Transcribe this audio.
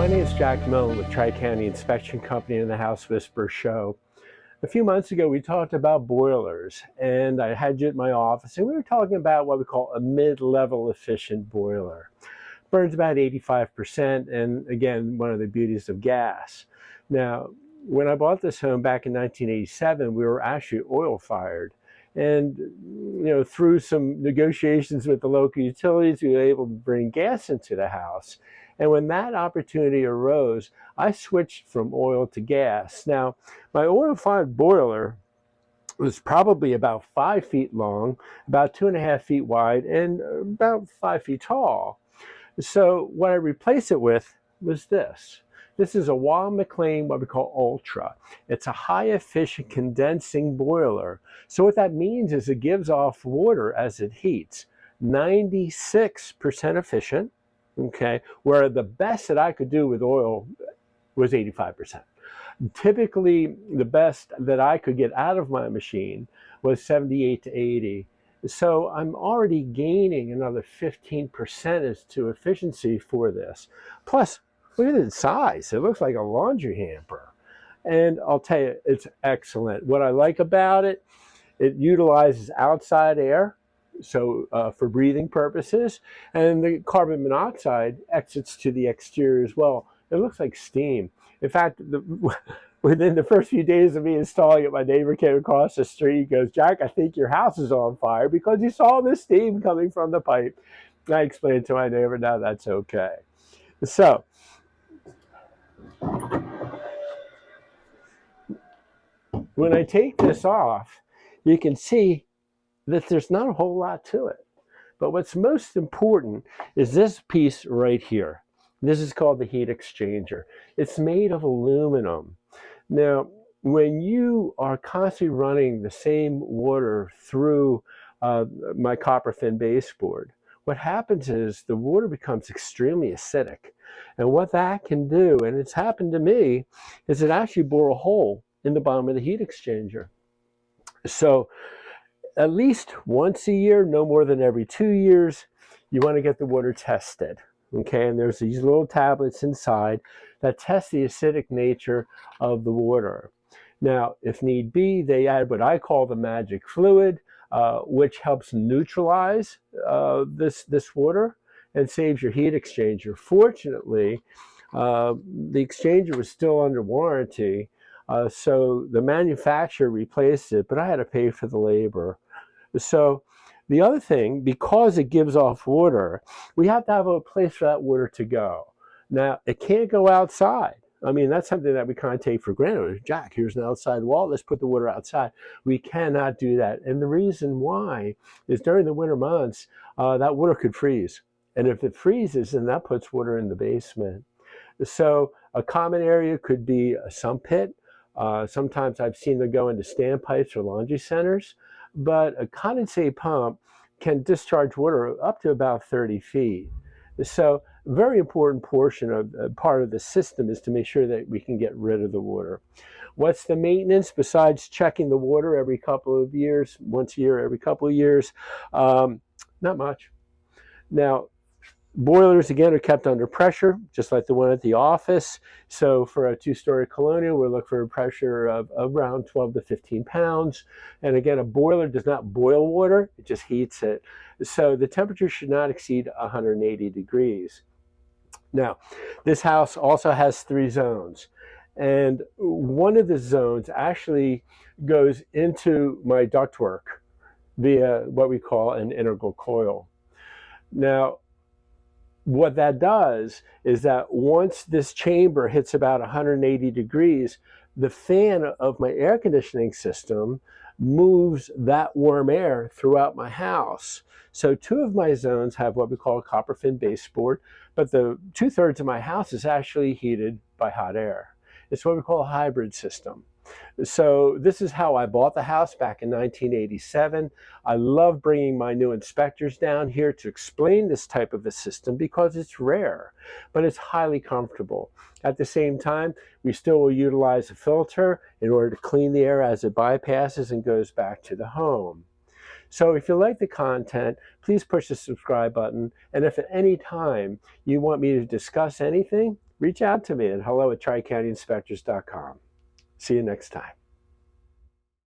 My name is Jack Milne with Tri-County Inspection Company and the House Whisperer Show. A few months ago, we talked about boilers, and I had you at my office, and we were talking about what we call a mid-level efficient boiler. Burns about 85%, and again, one of the beauties of gas. Now, when I bought this home back in 1987, we were actually oil-fired. And through some negotiations with the local utilities, we were able to bring gas into the house. And when that opportunity arose, I switched from oil to gas. Now, my oil-fired boiler was probably about 5 feet long, about 2.5 feet wide, and about 5 feet tall. So what I replaced it with was this. This is a Weil-McLean, what we call Ultra. It's a high-efficient condensing boiler. So what that means is it gives off water as it heats. 96% efficient, okay, where the best that I could do with oil was 85%. Typically, the best that I could get out of my machine was 78 to 80. So I'm already gaining another 15% as to efficiency for this. Plus, look at its size. It looks like a laundry hamper. And I'll tell you, it's excellent. What I like about it, it utilizes outside air, so for breathing purposes, and the carbon monoxide exits to the exterior as well. It looks like steam. In fact, within the first few days of me installing it, my neighbor came across the street. He goes, "Jack, I think your house is on fire because he saw the steam coming from the pipe." And I explained to my neighbor, "Now that's okay." So, when I take this off, you can see that there's not a whole lot to it. But what's most important is this piece right here. This is called the heat exchanger. It's made of aluminum. Now, when you are constantly running the same water through my copper thin baseboard, what happens is the water becomes extremely acidic. And what that can do, and it's happened to me, is it actually bore a hole in the bottom of the heat exchanger. So at least once a year, no more than every 2 years, you want to get the water tested. Okay, and there's these little tablets inside that test the acidic nature of the water. Now, if need be, they add what I call the magic fluid, which helps neutralize this water and saves your heat exchanger. Fortunately, the exchanger was still under warranty, so the manufacturer replaced it, but I had to pay for the labor. So the other thing, because it gives off water, we have to have a place for that water to go. Now, it can't go outside. I mean, that's something that we kind of take for granted. "Jack, here's an outside wall. Let's put the water outside." We cannot do that. And the reason why is during the winter months, that water could freeze. And if it freezes, then that puts water in the basement. So a common area could be a sump pit. Sometimes I've seen them go into standpipes or laundry centers. But a condensate pump can discharge water up to about 30 feet. So a very important portion of part of the system is to make sure that we can get rid of the water. What's the maintenance besides checking the water every couple of years, once a year, every couple of years? Not much. Now, boilers, again, are kept under pressure, just like the one at the office. So for a 2-story colonial, we'll look for a pressure of around 12 to 15 pounds. And again, a boiler does not boil water, it just heats it. So the temperature should not exceed 180 degrees. Now, this house also has 3 zones. And one of the zones actually goes into my ductwork via what we call an integral coil. Now, what that does is that once this chamber hits about 180 degrees, the fan of my air conditioning system moves that warm air throughout my house. So 2 of my zones have what we call a copper thin baseboard, but the 2/3 of my house is actually heated by hot air. It's what we call a hybrid system. So this is how I bought the house back in 1987. I love bringing my new inspectors down here to explain this type of a system because it's rare, but it's highly comfortable. At the same time, we still will utilize a filter in order to clean the air as it bypasses and goes back to the home. So if you like the content, please push the subscribe button. And if at any time you want me to discuss anything, reach out to me at hello@tricountyinspectors.com. See you next time.